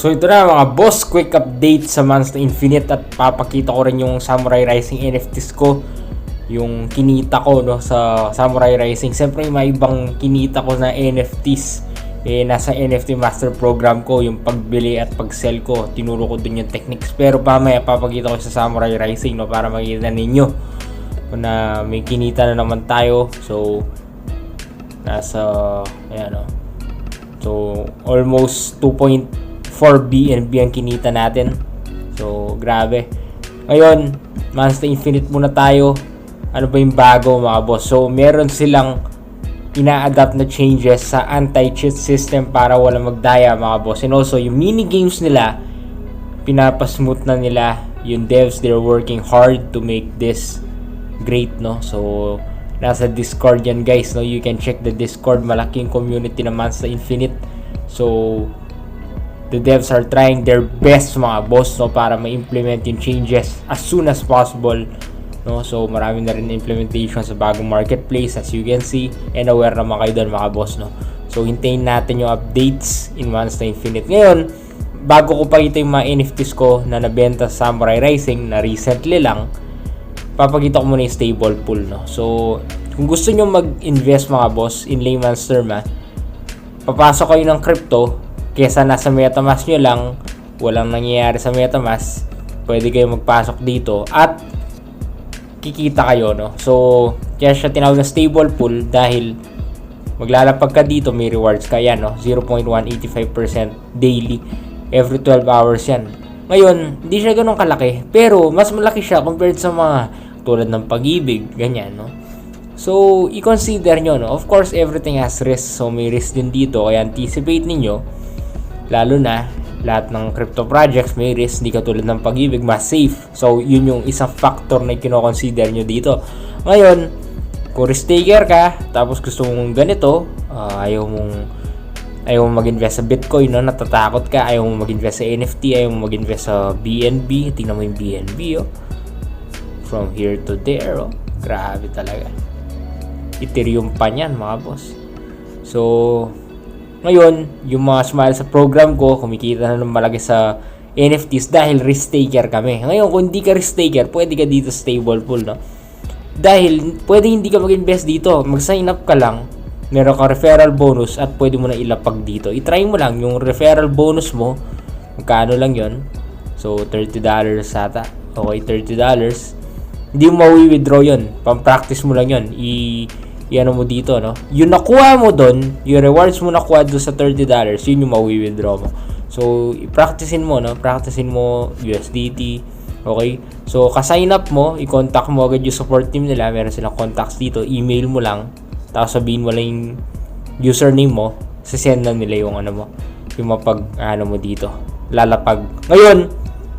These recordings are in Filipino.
So ito na mga boss, quick update sa Monster Infinite at papakita ko rin yung Samurai Rising NFTs ko, yung kinita ko no sa Samurai Rising. Siyempre may ibang kinita ko na NFTs nasa NFT Master Program ko, yung pagbili at pag-sell ko, tinuro ko dun yung techniques. Pero mamaya papakita ko sa Samurai Rising no para makita ninyo na may kinita na naman tayo. So nasa ayan no. So almost 2.4 BNB ang kinita natin. So grabe. Ngayon, Monster Infinite muna tayo. Ano ba yung bago mga boss? So meron silang ina-adapt na changes sa anti-cheat system para wala magdaya mga boss. And also yung mini games nila, pinapasmooth na nila. Yung devs, they're working hard to make this great no. So nasa Discord yan guys no. You can check the Discord. Malaking community ng Monster Infinite. So the devs are trying their best mga boss no para ma-implement yung changes as soon as possible no. So marami na rin implementation sa bagong marketplace as you can see, and aware naman kayo doon mga boss no. So hintayin natin yung updates in Monster Infinite. Ngayon, bago ko pakita yung mga NFTs ko na nabenta sa Samurai Rising na recently lang, papakita ko muna yung stable pool no. So kung gusto nyo mag-invest mga boss, in layman's term papasok kayo ng crypto kesa nasa MetaMask nyo lang, walang nangyayari sa MetaMask, pwede kayo magpasok dito at kikita kayo no. So kaya siya tinawag na stable pool dahil maglalapag ka dito, may rewards ka yan no, 0.185% daily every 12 hours yan. Ngayon hindi siya ganun kalaki, pero mas malaki siya compared sa mga tulad ng Pag-ibig ganyan no. So i-consider nyo no, of course everything has risk, so may risk din dito, kaya anticipate ninyo, lalo na lahat ng crypto projects may risk, hindi katulad ng Pag-ibig, mas safe. So yun yung isang factor na kino-consider nyo dito. Ngayon, kung risk taker ka, tapos gusto mong ganito, ayaw mong mag-invest sa Bitcoin, no? Natatakot ka, ayaw mong mag-invest sa NFT, ayaw mong mag-invest sa BNB, tingnan mo yung BNB, oh. From here to there, oh. Grabe talaga. Ethereum pa niyan, mga boss. So ngayon, yung mga smile sa program ko, kumikita na ng malaki sa NFTs dahil risk taker kami. Ngayon, kung hindi ka risk taker, pwede ka dito stable pool, no? Dahil, pwede hindi ka mag-invest dito. Mag-sign up ka lang, meron ka referral bonus at pwede mo na ilapag dito. I-try mo lang yung referral bonus mo. Magkano lang yon? So, $30 ata. Okay, $30. Hindi mo mawi-withdraw yun. Pang-practice mo lang yun. Ano mo dito no, yung nakuha mo doon, yung rewards mo nakuha doon sa $30, yun yung mawi-withdraw mo. So i-practicein mo no, practicein mo USDT. Okay, so ka-sign up mo, i-contact mo agad yung support team nila, meron silang contacts dito, email mo lang, tapos sabihin mo lang yung username mo, sasend na nila yung ano mo, yung mo dito, lalapag. Ngayon,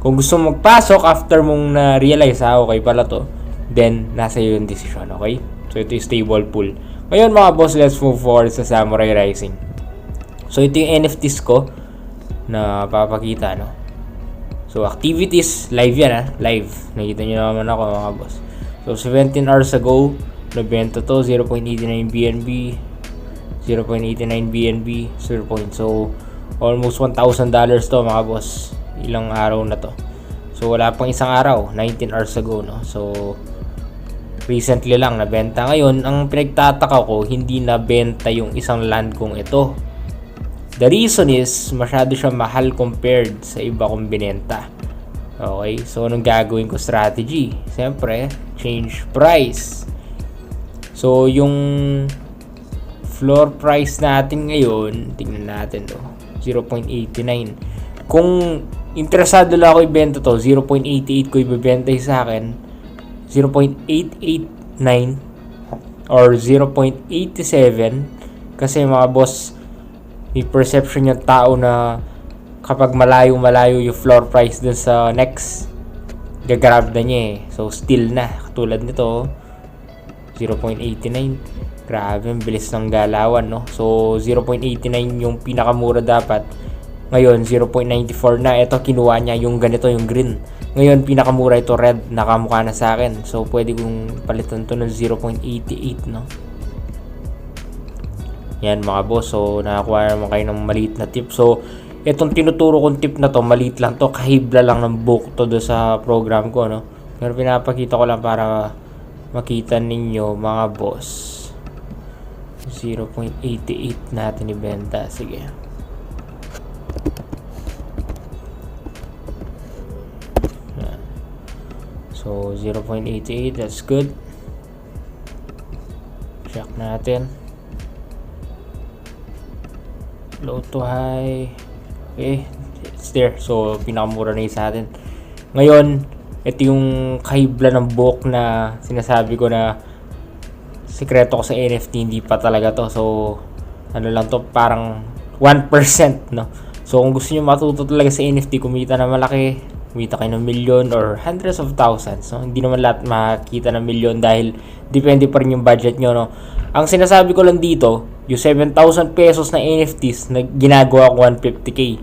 kung gusto mong magpasok after mong na-realize okay pala to, then nasa iyo yung decision. Okay, so ito yung stable pool. Ngayon mga boss, let's move forward sa Samurai Rising. So ito yung NFTs ko na papakita no. So activities, live yan live. Nakita nyo naman ako mga boss. So 17 hours ago, nabenta to, 0.89 BNB, 0.89 BNB, 0. So almost $1,000 to mga boss. Ilang araw na to. So wala pang isang araw, 19 hours ago no. So recently lang nabenta. Ngayon, ang pinagtataka ko, hindi nabenta yung isang land kong ito. The reason is, masyado siya mahal compared sa iba kong binenta. Okay, so anong gagawin ko strategy? Siyempre, change price. So, yung floor price natin ngayon, tingnan natin to, 0.89. Kung interesado lang ako ibenta to, 0.88 ko ibebenta sa akin, 0.889 or 0.87, kasi mga boss, may perception yung tao na kapag malayo yung floor price dun sa next, gagrab na niya So still na, katulad nito 0.89, grabe, ang bilis ng galawan no. So 0.89 yung pinakamura dapat, ngayon 0.94 na. Ito kinuha niya yung ganito, yung green. Ngayon pinakamura ito, red, nakamukha na sa akin. So pwede kong palitan to ng 0.88 no. Yan mga boss, so nakakuha naman kayo ng maliit na tip. So Itong tinuturo kong tip na to, maliit lang to, kahibla lang ng book to do sa program ko, no? Pero pinapakita ko lang para makita ninyo, mga boss. 0.88 natin ibenta. Sige. So, 0.88, that's good. Check natin. Low to high. Okay, it's there. So, pinakamura na sa atin. Ngayon, ito yung kahibla ng book na sinasabi ko na sikreto ko sa NFT, hindi pa talaga to. So, ano lang to, parang 1%, no? So, kung gusto nyo matuto talaga sa NFT, kumita na malaki, kumita kayo ng million or hundreds of thousands, no? Hindi naman lahat makita ng million dahil depende pa rin yung budget nyo, no? Ang sinasabi ko lang dito, yung 7,000 pesos na NFTs na ginagawa ko 150k.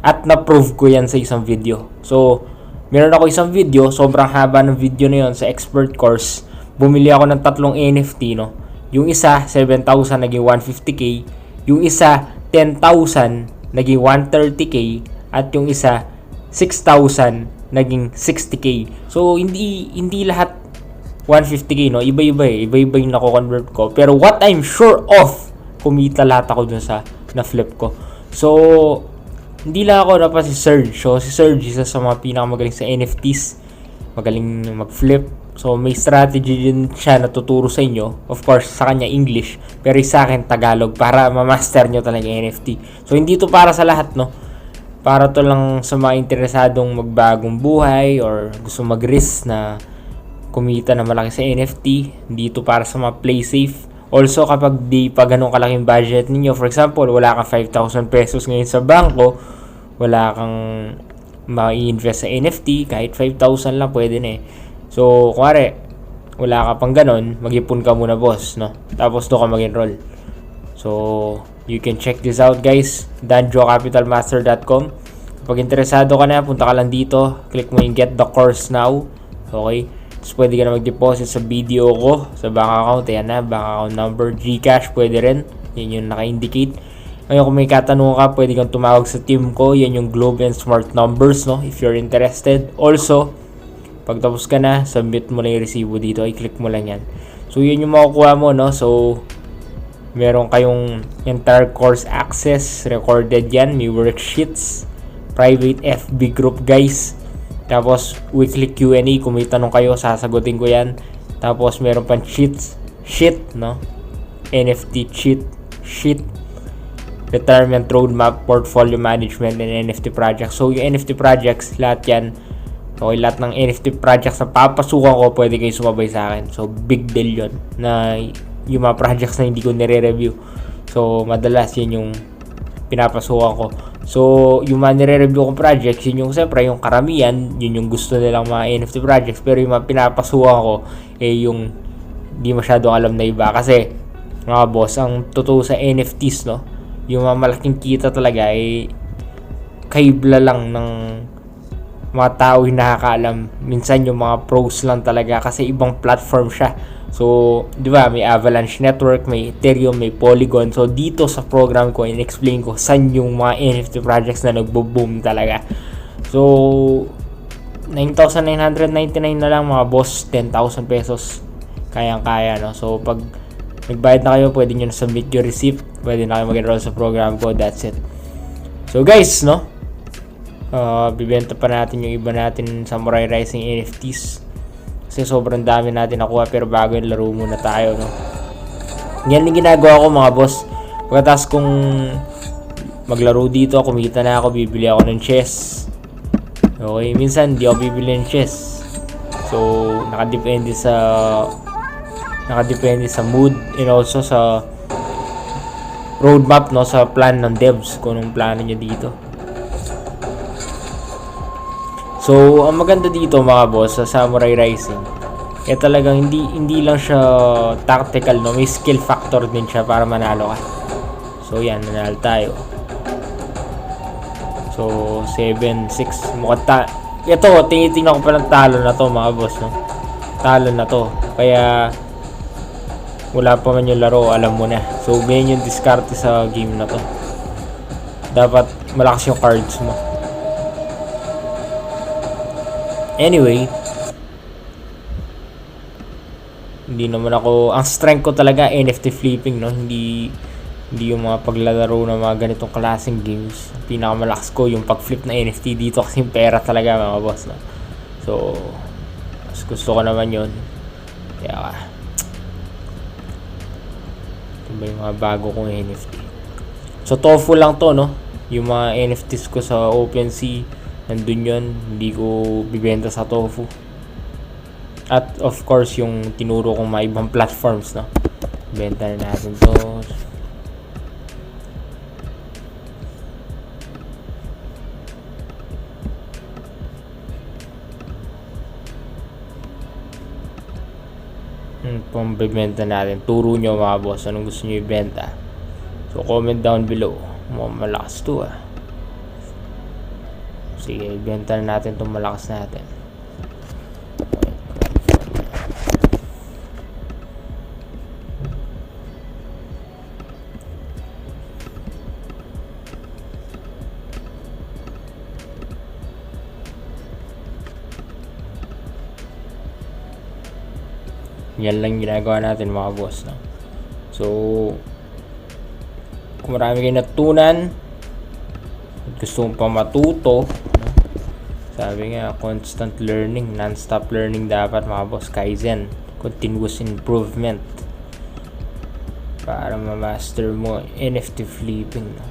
At na-prove ko yan sa isang video. So, meron ako isang video, sobrang haba ng video na yon sa expert course. Bumili ako ng 3 NFT, no? Yung isa, 7,000 naging 150k. Yung isa, 10,000 naging 130k. At yung isa, 6,000 naging 60k. So hindi lahat 150k, no? Iba-iba eh. Iba-iba yung nako-convert ko. Pero what I'm sure of, kumita lahat ako dun sa na-flip ko. So hindi lang ako dapat si Serge. So si Serge isa sa mga pinakamagaling sa NFTs. Magaling mag-flip. So may strategy din siya na tuturo sa inyo. Of course, sa kanya English. Pero sa akin Tagalog para ma-master nyo talaga NFT. So hindi to para sa lahat, no? Para to lang sa mga interesadong magbagong buhay or gusto mag-risk na kumita na malaki sa NFT. Hindi to para sa mga play safe. Also, kapag di pa ganun kalaking budget ninyo, for example, wala kang 5,000 pesos ngayon sa bangko, wala kang ma-invest sa NFT, kahit 5,000 lang pwede na eh. So, kuwari, wala ka pang ganun, mag-ipon ka muna, boss, no? Tapos doon ka mag-enroll. So, you can check this out, guys. danjocapitalmaster.com. Kapag interesado ka na, punta ka lang dito. Click mo yung get the course now. Okay? Tapos pwede ka na mag-deposit sa video ko, sa bank account. Ayan na, bank account number. GCash, pwede rin. Yan yung naka-indicate. Ngayon, kung may katanungan ka, pwede kang tumawag sa team ko. Yan yung Globe and Smart numbers, no? If you're interested. Also, pag tapos ka na, submit mo na yung resibo dito. I-click mo lang yan. So, yun yung makukuha mo, no? So, meron kayong entire course access. Recorded yan. May worksheets. Private FB group, guys. Tapos, weekly Q&A. Kung may tanong kayo, sasagutin ko yan. Tapos, meron pang sheet, no? NFT sheet. Retirement roadmap, portfolio management, and NFT projects. So, yung NFT projects, lahat yan. Okay, lahat ng NFT projects na papasukan ko, pwede kayo sumabay sa akin. So, big deal yun. Na yung mga projects na hindi ko nire-review. So, madalas yun yung pinapasukan ko. So, yung mga nire-review kong projects, yun yung siyempre yung karamihan, yun yung gusto nilang mga NFT projects. Pero yung mga pinapasukan ko, yung hindi masyadong alam na iba. Kasi, mga boss, ang totoo sa NFTs, no? Yung mga malaking kita talaga kaibla lang ng mga tao yung nakakaalam. Minsan yung mga pros lang talaga kasi ibang platform siya. So, di ba, may Avalanche Network, may Ethereum, may Polygon. So, dito sa program ko, in-explain ko saan yung mga NFT projects na nagbo-boom talaga. So, 9,999 na lang mga boss, 10,000 pesos. Kayang-kaya, no? So, pag nagbayad na kayo, pwede nyo na submit your receipt. Pwede na kayo mag-enroll sa program ko. That's it. So, guys, no? Bibenta pa natin yung iba natin Samurai Rising NFTs. Kasi sobrang dami natin nakuha. Pero bago yung laro muna tayo, no? Yan yung ginagawa ko, mga boss. Pagkatapos kung maglaro dito, kumita na ako, bibili ako ng chess. Okay? Minsan, di ako bibili ng chess. So, nakadepende sa mood and also sa roadmap, no, sa plan ng devs kung anong plano niya dito. So, ang maganda dito, mga boss, sa Samurai Rising, talagang hindi lang siya tactical, no, may skill factor din siya para manalo ka. So, yan, nanalo tayo. So, 7-6 mukhang ito, tinitingnan ko pa ng talo na to, mga boss, no. Talo na to. Kaya wala pa man yung laro, alam mo na. So, ganyan yung discard sa game na to. Dapat malakas yung cards mo. Anyway, hindi naman ako, ang strength ko talaga NFT flipping, no? Hindi yung mga paglalaro ng mga ganitong klaseng games. Pinakamalakas ko yung pag-flip na NFT dito kasi pera talaga mga boss, no? So mas gusto ko naman yun. Kaya ito ba yung mga bago kong NFT. So TOFU lang to, no? Yung mga NFTs ko sa OpenSea, nandun yun. Hindi ko bibenta sa TOFU. At of course yung tinuro kong mga ibang platforms, no? Benta na natin to. Pambibenta natin. Turo nyo mga boss anong gusto nyo ibenta. So comment down below. Malakas to ah. Sige, ibenta na natin itong malakas natin. Yan lang ginagawa natin mga boss, no? So kung marami kayo natutunan at gusto mong pa matuto, no? Sabi nga, constant learning, non-stop learning dapat mga boss. Kaizen, continuous improvement para ma-master mo NFT flipping, no?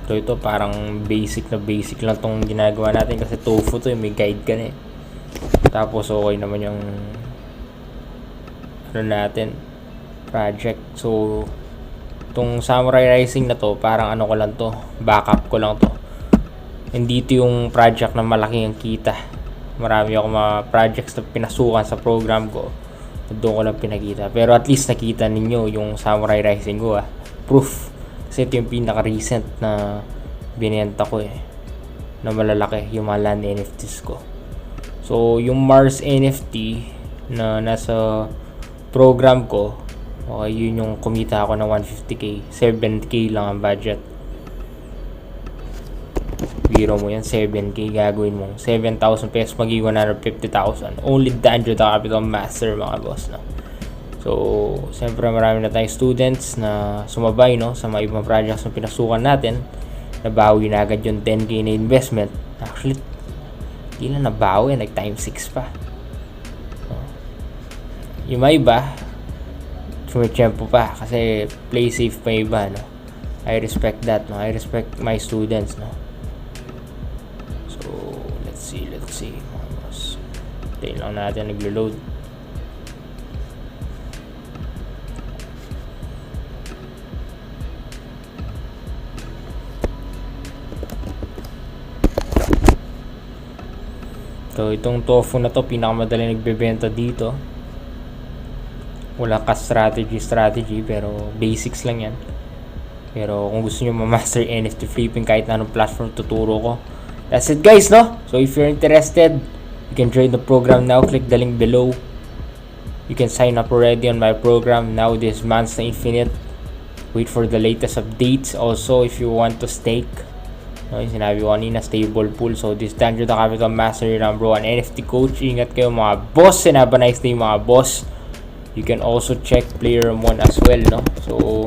So ito parang basic lang tong ginagawa natin kasi TOFU to, may guide ka na eh. Tapos okay naman yung ano natin project. So tong Samurai Rising na to, parang ano ko lang to, backup ko lang to. Hindi to yung project na malaki ang kita. Marami ako mga projects na pinasukan sa program ko, doon ko lang pinakita. Pero at least nakita ninyo yung Samurai Rising ko ah. Proof. Kasi ito yung pinaka-recent na binenta ko eh, na malalaki, yung mga land NFTs ko. So yung Mars NFT na nasa program ko, okay, yun yung kumita ako ng 150k. 7k lang ang budget. Biro mo yan, 7k gagawin mo 7,000 pesos, magiging 150,000. Only the Android Capital Master mga boss, no? So siyempre marami na tayong students na sumabay, no, sa mga ibang projects na pinasukan natin. Nabawi na agad yung 10k na investment. Actually hindi na nabawi, like times 6 pa. Yung may iba sumitsyempo pa kasi play safe pa iba, no? I respect that, no? I respect my students, no? So let's see tayo lang natin naglo-load. So itong TOFU na to, pinakamadali nagbebenta dito. Wala ka strategy, pero basics lang yan. Pero kung gusto nyo ma-master NFT flipping kahit na anong platform, tuturo ko. That's it guys, no? So if you're interested, you can join the program now. Click the link below. You can sign up already on my program now this month's na Infinite. Wait for the latest updates. Also, if you want to stake, no, yung sinabi ko kanina, stable pool. So this time, the Capital Master, number 1 NFT coach. Ingat kayo mga boss. And have a nice day mga boss. You can also check Playermon as well, no? So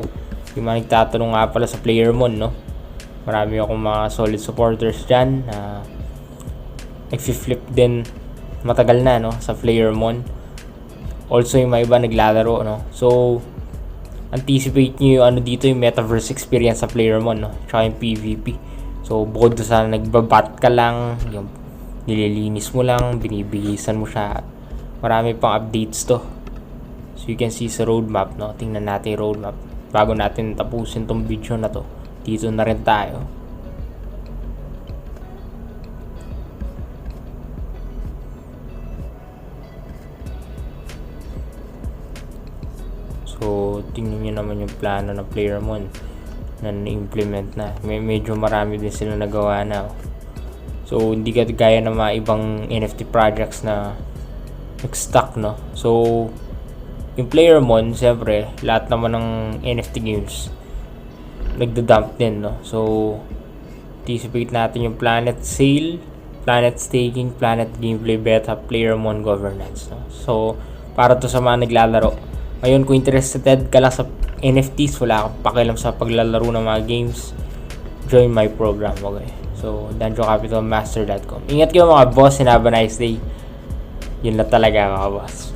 yung mga nagtatanong nga pala sa Playermon, no? Marami akong mga solid supporters dyan na nag-flip din matagal na, no, sa Playermon. Also yung mga iba naglalaro, no? So anticipate nyo yung ano dito, yung metaverse experience sa Playermon, no? Tsaka yung PvP. So bukod sa nagbabat ka lang, yung nililinis mo lang, binibihisan mo siya, marami pang updates to. So you can see sa roadmap, no? Tingnan natin yung roadmap bago natin tapusin tong video na to. Dito na rin tayo. So tingnan nyo naman yung plano ng Playermon na na-implement na. Medyo marami din sila nagawa na. So hindi gaya ng mga ibang NFT projects na nag-stuck, no? So Yung Playermon, siyempre, lahat naman ng NFT games nagda-dump din, no? So, anticipate natin yung Planet Sale, Planet Staking, Planet Gameplay Beta, Playermon Governance, no? So, para to sa mga naglalaro. Ngayon, kung interested ka lang sa NFTs, wala kang pakialam sa paglalaro ng mga games, join my program, okay? So, DanjoCapitalMaster.com. Ingat kayo mga boss and have a nice day. Yun na talaga mga boss.